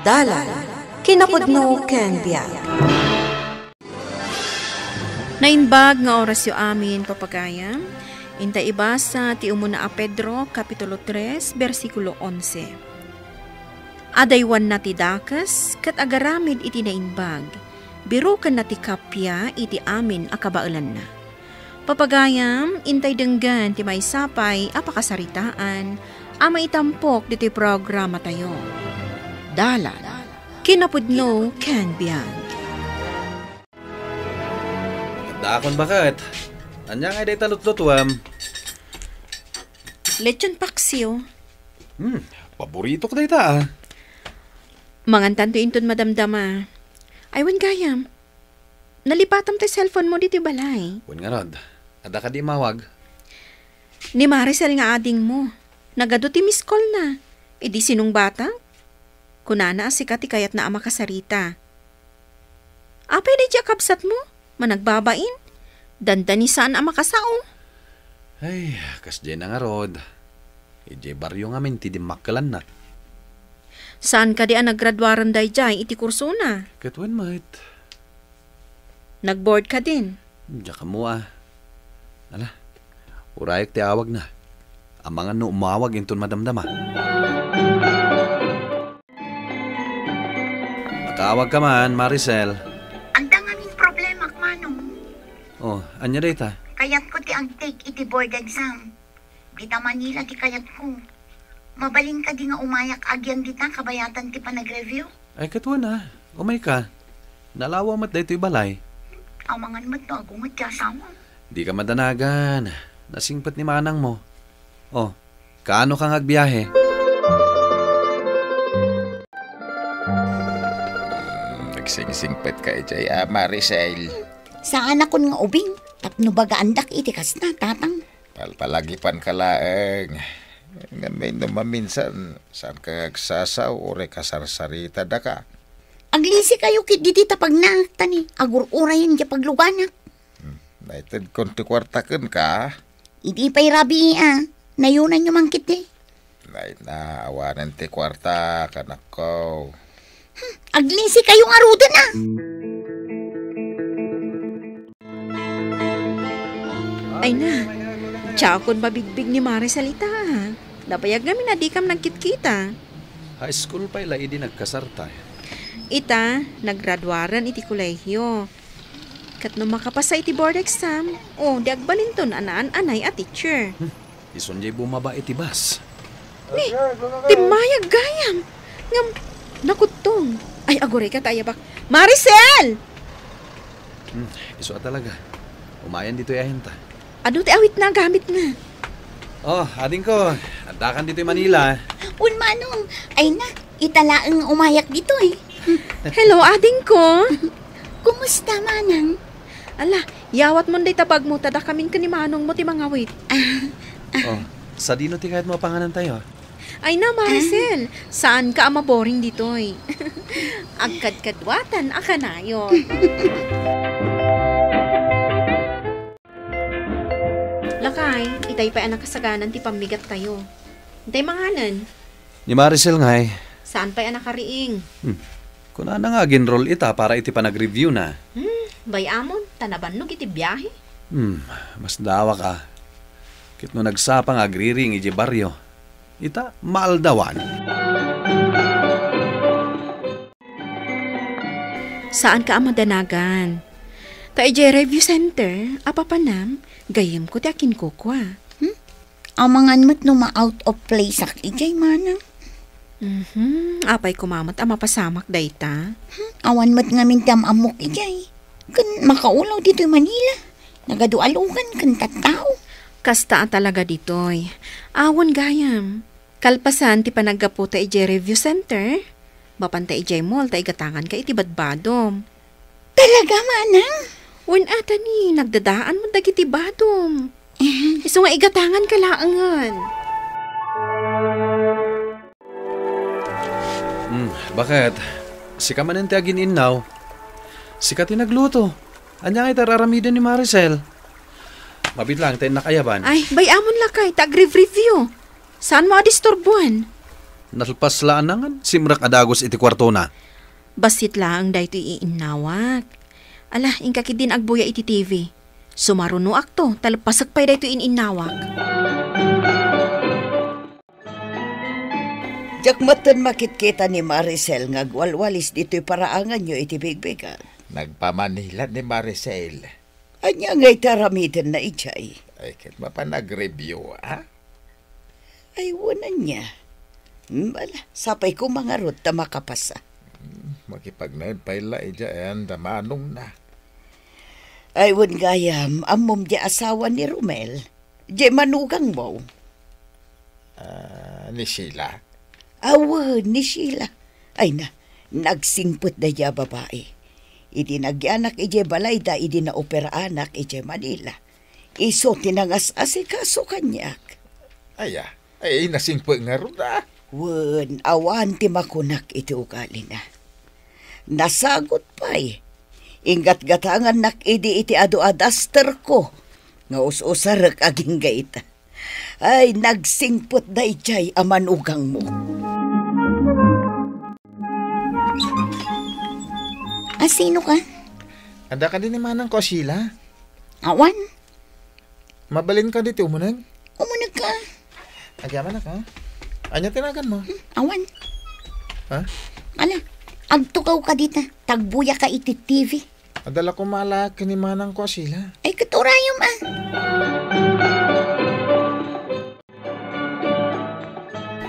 Dalan, kinapudno ken biag. Nainbag nga oras yu amin, papagayam. Inta ibasa ti umuna a Pedro, Kapitulo 3, versikulo 11. Adaywan na ti dakas, kat agaramid iti nainbag. Biro kan na ti kapya, iti amin akabailan na. Papagayam, intay denggan ti may sapay, apakasaritaan, ama itampok diti programa tayo. Dalan, kinapudno ken biag. Dakon bakit? Anya nga day talot-lotwam. Lechon paksiw. Paborito ko day ta ah. Mangantan to inton madamdama. Aywan gayam. Nalipatam tayo cellphone mo dito balay. Wan nga rod. Ada ka di mawag. Ni Maricel nga ading mo. Nagado ti miss call na. E di sinong bata? Kunana asikat kayat na ama kasarita. Apay na diya kapsat mo? Managbabain? Dandani saan ama kasao? Ay, kasdyan na nga rod. Ije baryo nga min ti di makkalan na. Saan ka di naggraduaran day jay iti kurso na? Katwan mait. Nagboard ka din? Diya ka mo ah. Ala, urayak ti awag na. Ang mga no umawag inton madamdama. Nakawag ka man, Maricel. Ang dangamin problema, Manong. Oh, anya day ta? Kayat ko ti ang take iti board exam. Dita Manila ti kayat ko. Mabalin ka di nga umayak agyan dita kabayatan ti panag-review. Ay, katwan ah. Umay ka. Nalawa mat day to'y balay. Amangan mo't no agungot ti asawa. Di ka madanagan. Nasingpat ni manang mo. Oh, kaano kang agbiyahe? Nagsing-singpet ka ijay, Maricel. Saan ako nga ubing? Tapno baga andak itikas na, tatang. Palpalagipan ka laeng. Nga may namaminsan, saan ka agsasaw o rekasarsarita da ka? Aglisi kayo kit diti tapag na, tani. Agur-urayan di pagluganak. Naitid konti kwartaken ka? Idi pa'y rabi nayunan nyo mangkit eh. Nay na, awanan ti kwarta, kanak ko. Aglisi kayo nga ruda na. Ay na, tsakon mabigbig ni Maricel ita. Napayag namin na di kam nagkit-kita. High school pa ila idi nagkasarta. Ita, naggraduaran iti kolehiyo. Kat no makapasa iti board exam, di agbalinton anaan-anay a teacher. Ison jay bumaba iti bus. Ni, timayag gayam. Ngam, nakutong. Ay, agore ka tayo bak. Maricel! Iso talaga. Umayan dito yahin ta. Ano ti awit na gamit na? Oh, ading ko. Andakan dito yung Manila. Manong, ay na, italaang umayak dito eh. Hello, ading ko. Kumusta, Manang? Ala, yawat mo day tabag mo, tada kamin ka ni Manong mo ti mga wait. Oh, sa dino ti kahit mapanganan tayo. Ay na, Maricel, saan ka ama boring dito eh? Agkad-kadwatan, akanayo. Lakay, itay pa anak kasaganan ti pamigat tayo. Itay manganan. Ni Maricel nga eh. Saan pa anak kariing? Kuna na nga ginroll ita para iti panag-review na. Bayamon, tanabanog iti biyahe. Mas dawa ka. Kit no nagsapang agriring iti baryo. Ita, maaldawan. Saan ka amadanagan? Ta ije review center, apapanam, gayam ko ti akin ko kwa. Amangan mo't no ma-out of place ak ijay, Manang. Apay kumamat ama pasamak dayta. Awan mo't nga mintam amok ijay. Kan makaulaw dito Manila. Nagadualugan kan tattao. Kasta talaga ditoy. Awan gayam. Kalpasan ti panaggapo ta ije review center. Bapan ta ije mall ta igatangan ka iti badbadom. Talaga, Manang? Wen ata ni, nagdadaan mo dagiti badom. Iso nga igatangan ka laangan. Bakit? Sika man ang tiagin inaw. Sika tinagluto. Anya nga itararamidan ni Maricel. Mabit lang tayo nakayaban. Ay, bayamon lakay, tag-review. Saan mo adisturbuan? Nalpas laanangan, simrak adagos iti kwarto na. Basit lang dahito iinawak. Ala, ingkakit din agbuya iti TV. Sumaruno akto, talpasak pa'y dahito ininawak. Jakmatan makitkita ni Maricel nga gwalwalis dito'y paraangan nyo iti bigbigan. Nagpamanila ni Maricel. Anya nga'y taramitin na ichay. Ay, kit mapanag-review, ha? Ay, wanan niya. Bala, sapay ko mga rot na makapasa. Makipagnaid pa ila, ijaan, damanong na. Ay, wan gayam, amom di asawa ni Romel. Di manugang mo. Ni Sheila. Awa, ni Sheila. Ay na, nagsingput na ya babae. Idi nagyanak ije balayda, idi na opera anak ije Manila. Iso tinangas asikaso kanyak. Ay, nasingpo nga ron na. Wan, awan ti makunak iti ugali na. Nasagot pa'y. Ingat-gatangan nak idi iti adu-adaster ko. Nga us-usarak aging gaita. Ay, nagsingput na ichay amanugang mo. Sino ka? Ada ka din ni manang ko, Sheila. Awan? Mabalin ka dito, umunag. Umunag ka. Agyaman na ka. Anya tinagan mo? Awan? Ha? Ala, agtugaw ka dito. Tagbuya ka iti TV. Adala ko malaki ni manang ko, Sheila. Ay, katurayom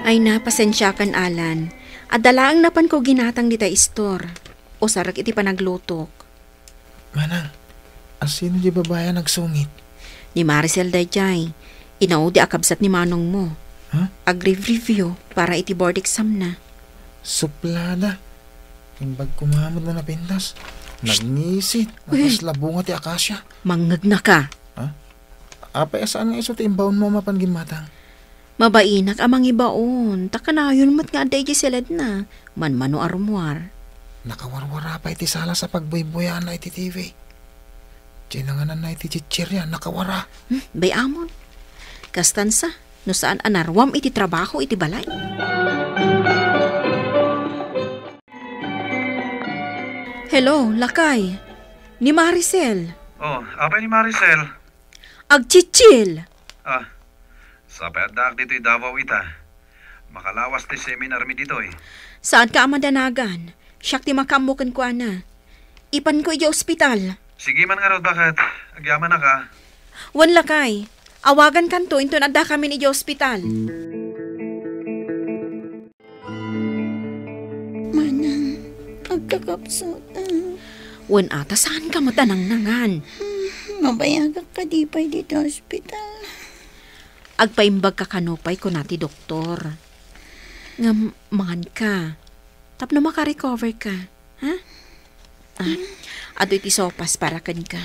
Ay napasensya kan Alan. Adalaang napan ko ginatang dita istor. O sarak iti panaglutok. Manang, asino di babaya nagsungit? Ni Maricel dayjay. Inaw di akabsat ni manong mo. Ha? Agri-review para iti board exam na. Suplada. Imbag kumamod na napintas. Nagnisit. Nakaslabunga ti akasya. Mangag na ka. Apay asaan nga iso ti imbaon mo mapangin matang? Mabainak amang ibaon. Takanayon mat nga aday di silad na. Manmano arumwar. Nakawarwara pa iti sala sa pagbuybuyan na iti TV. Tinanganan na iti chichirya, nakawara. Bayamon. Kastansa, no saan anarwam iti trabaho iti balay. Hello, lakay. Ni Maricel. Oh, apay ni Maricel. Agchichil. Sapay adak dito'y Davao ita. Makalawas ti seminar mi dito'y. Saan ka amadanagan? Siyak ti makamukan ko ana. Ipan ko iti ospital. Sige man nga rod, bakit? Agyaman na ka. Wan lakay. Awagan kanto into nada kami ni ospital. Manang, pagkakapsot. Wan ata saan ka matanang-nangan? Mabayagak ka di pa dito hospital. Agpaimbag ka kanupay ko nati doktor. Nga mangan ka. Tapno makarecover ka. Ha? Adoy ti sopas para kan ka.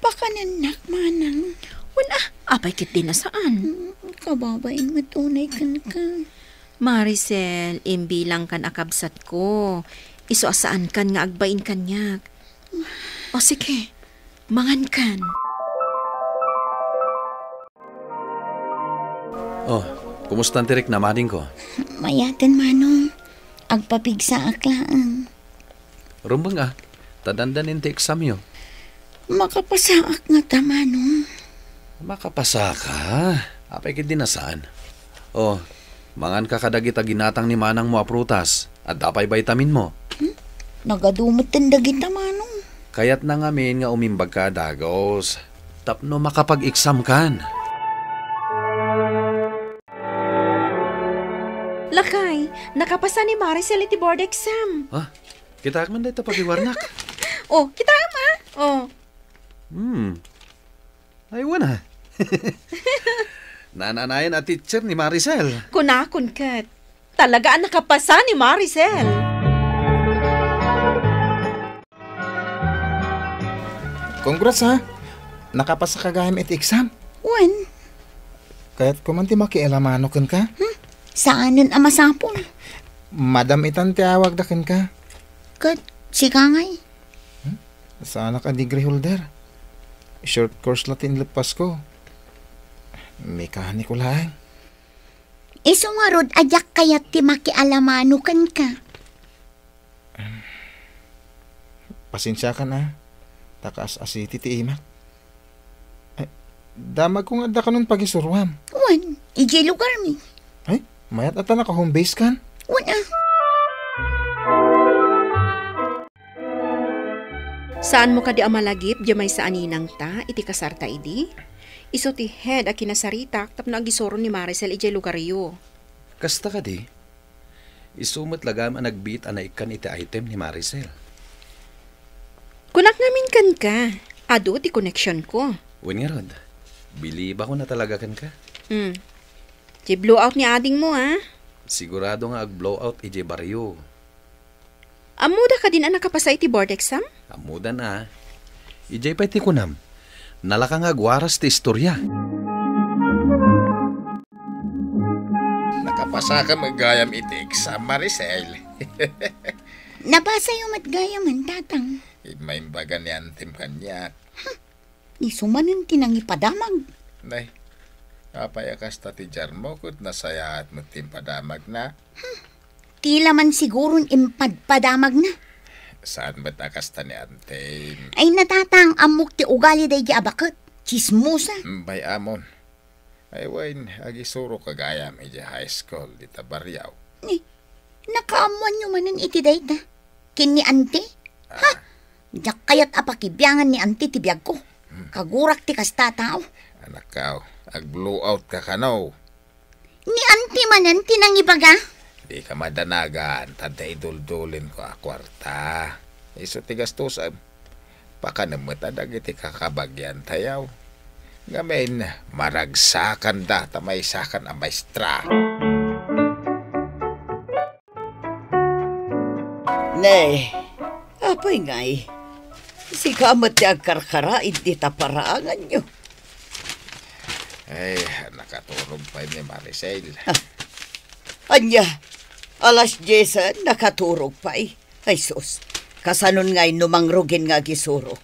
Pakananak, manang. Wala, apay kit din na saan? Kababain matunay kan ka. Maricel, imbilang kan akabsat ko. Iso asaan kan nga agbain kanyak. O sige, mangan kan. Oh, kumusta ang tirik na maning ko? Mayatan, manong. Agpapigsa aklaan. Rumbang tadandanin ti exam yo. Makapasaak nga ta, manong. Makapasa ka. Apay kit din na saan? Oh, mangan ka kadagita ginatang ni manang mo a prutas. At dapay vitamin mo. Nagadumot tindagin ta, manong. Kayat na ngamin nga umimbag ka dagos. Tapno makapag-exam kan. Lakay, nakapasa ni Maricel iti board exam. Kita man dito pagiwarnak. Oh, kita ma. Oh. Aywan ha. Nananayan at teacher ni Maricel. Kunakon kat. Talaga ang nakapasa ni Maricel. Congrats ha. Nakapasa ka gayam iti exam. Wan, Kaya't kumanti makialamano kan ka. saanan ang masapon? Madam itan ti awag dakin ka. Kat, si Kangay. Sana ka degree holder. Short course latin lepas ko. Mekaniko lang. Isungarod ajak kayat ti makialamanukan ka. Pasensya ka na. Takas asiti ti imak. Ay, damag kong adda ka nun pag-isurwam. Wan, iji lugar mi. Ay, mayat ata na ka home base kan? Wan Saan mo ka di amalagip, jamay sa aninang ta, iti kasarta idi? Iso ti head a kinasaritak tapno agisoro ni Maricel ijay lugaryo. Kasta ka di. Isumot lagam ang nagbit anaikan iti item ni Maricel. Kunak namin kan ka. Ado ti connection ko. Uwan nga rod. Believe ako na talaga kan ka. Di blowout ni ading mo ha. Sigurado nga ag-blowout iti baryo. Amuda ka din ang nakapasa iti board exam? Amuda na. Ijay pa iti kunam. Nalaka nga agwaras ti istorya. Nakapasa ka magayam iti exam, Maricel. Nabasa yung matgayaman, tatang. Imaimbaga ni Antim kanyak. Ni sumanin tinang ipadamag. Nay, kapayakas ta ti jar mo kud nasaya at magtimpadamag na. Tila man sigurong impadpadamag na. Saan ba takas ta ni Antim? Ay natatang amok ti ugali day abakot. Chismosa. Bay amon. Ay wain, agisuro kagayam iti high school dita Baryaw. Ni, nakaamuan nyo manin iti day ta. Kin ni ante? Ha? Diyak kayat apakibyangan ni ante ti biyag ko. Kagurak ti kasta tao. Anak kao, ag-blow out ka kanaw. Ni ante manan tinang ibaga. Di ka madanagan, tanda iduldulin ko a kwarta. Iso tigastusan. Pakanamatadag iti kakabagyan tayaw. Ngamin, maragsakan da, tamay sakan ang maestra. Nay, apay ngay. Si kamat ti agkarkara, hindi taparaangan nyo. Ay, nakatulog pa ni Maricel. Anya, alas 10 nakaturog pa eh. Ay sus, kasanon ngay numangrugin nga gisuro.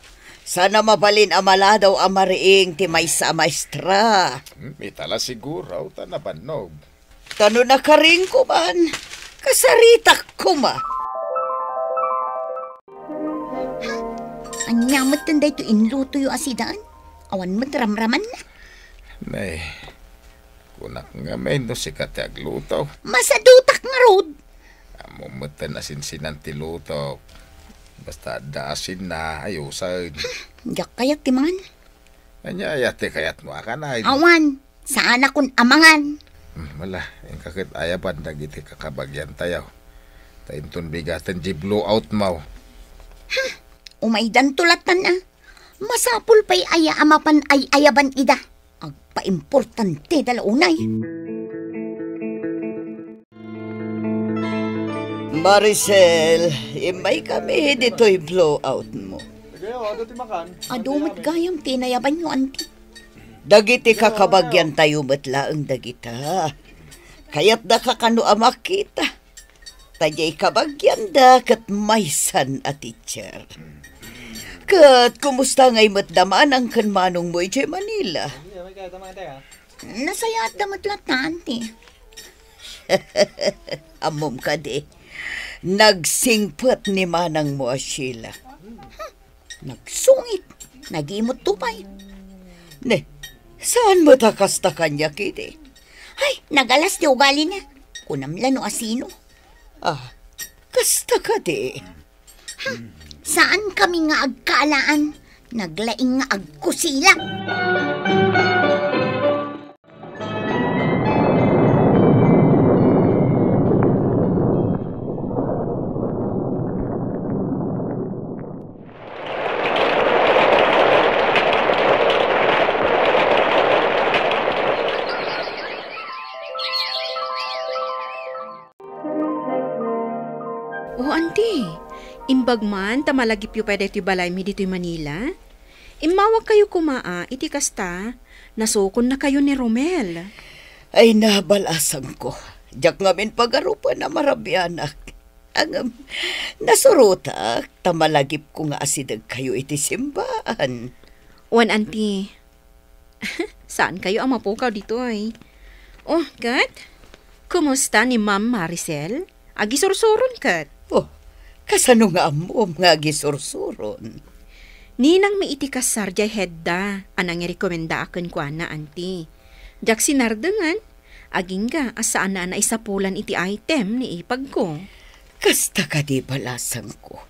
Sana mabalin amala daw amariing ti maysa maestra. Itala siguro, tanabanog. Tano na ka rin ko man, kasaritak ko ma. Anyamot tanda ito inluto yung asidaan. Awan mo ramraman na. Nay, kunak nga may no si kati agluto. Masadutak nga rod. Amumutan na sinsinan ti luto. Basta dasin na ayusan. Diyak kayat timangan. Anya ayate kayat mo akanay. Awan, saan akong amangan. Wala, yung kakit ayaban nagiti kakabagyan tayaw. Taintun bigatan di blow out mo. Umaydan tulatan na. Masapul pa'y aya amapan ay ayaban ida. Agpa-importante dalaunay. Maricel, imay kami dito'y blowout mo. Adumot gayam tinayaban nyo, auntie. Dagiti kakabagyan tayo matlaang dagita. Kaya't da kakano amak kita. Tayay kabagyan da kat maysan a teacher. Kat kumusta ngay matdaman ang kanmanong mo iti Manila? Nasaya at damat lata, auntie. Amom ka di. Nagsingpot ni manang mo a Sheila. Nagsungit. Nagimot tupay. Ne, saan mo takasta kanya kiti? Ay, nagalas di ugali na. Kunamla no asino. Ah, kasta ka di. Saan kami nga agkaalaan? Naglaing nga agkusila. Oh, auntie. Imbag man, tamalagip yu pwede ito balay mi dito'y Manila. Imawag kayo kumaa, iti kasta, nasukon na kayo ni Romel. Ay nabalasan ko. Diyak ngamin pagarupan na marabyanak. Ang nasurutak, tamalagip ko nga asidag kayo iti simbahan. Wan, auntie. Saan kayo ang mapukaw dito ay? Oh, Kat? Kumusta ni Ma'am Maricel? Agi sursuron kat. Oh, kasano nga amom nga gisursuron? Ninang may iti kasar jay hedda, anang i-rekomenda akin ko na, auntie. Jak sinardengan, aging ga asaan na isapulan iti item ni ipag ko. Kasta ka di balasang ko.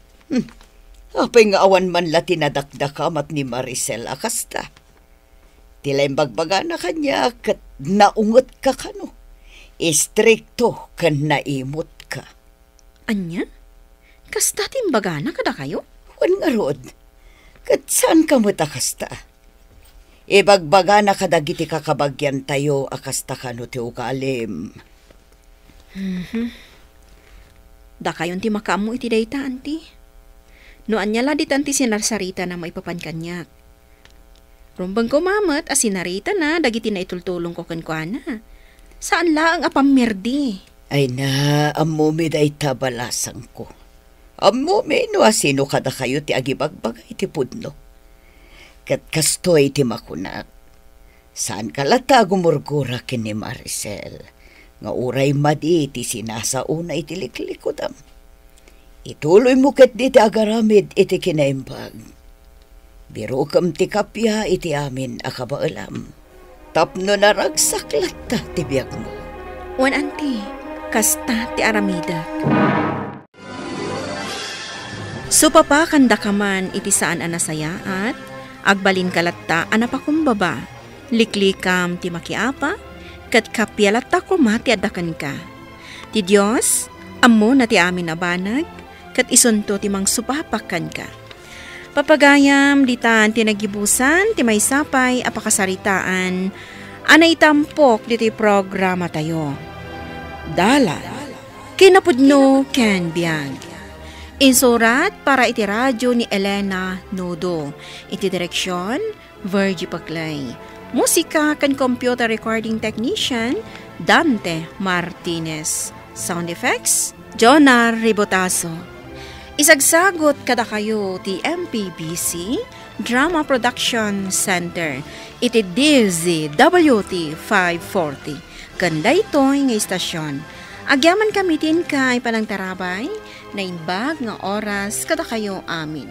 Apay nga awan man la tinadakdakamat ni Maricel akasta. Tilay bagbaga na kanya kat naungot ka kano. Istrikto kan naimot ka. Anya? Kasta timbaga na kada kayo? Wan nga rod. Kat saan ka matakasta? Ibagbaga na kadagiti kakabagyan tayo akasta kano ti ukalim. Da kayon ti makamu iti dayta, auntie. No anyala dit anti sinarsarita na maipapan kanyak. Rumbang ko mamat as sinarita na dagiti na itultulong ko kankwana. Saan la ang apamirdi? Ay na, amumi day tabalasang ko. Amumi no asino kada kayo ti agibagbagay iti pudno. Kat kastoy ti makunak. Saan kalata gumurgura kin ni Maricel? Nga uray madi iti sinasauna iti liklikodam. Ituloy mo ket di ti agaramid iti kinaimbag. Biro kam ti kapya iti amin akabaalam. Tapno naragsakla't ta ti biyak mo. Wan auntie, kasta ti aramidak. Supapa kanda kaman iti saan anasaya at agbalin kalatta anapakumbaba. Liklikam ti makiapa, kat kapyalatta kumati adakan ka. Ti Diyos, ammo na ti amin abanag, kat isunto ti mang supapakan ka. Papagayam, ditan ti nagibusan, ti may sapay, apakasaritaan, anay tampok diti programa tayo. Dala, kinapudno ken biag. Insurat para iti radyo ni Elena Nodo. Iti direksyon, Virgie Paclay. Musika kan computer recording technician, Dante Martinez. Sound effects, Jonar Ribotazo. Isagsagot kada kayo ti MPBC Drama Production Center. Iti DZWT 540. Kanda ito'y nga istasyon. Agyaman kamitin kay panang tarabay na imbag nga oras kada kayo amin.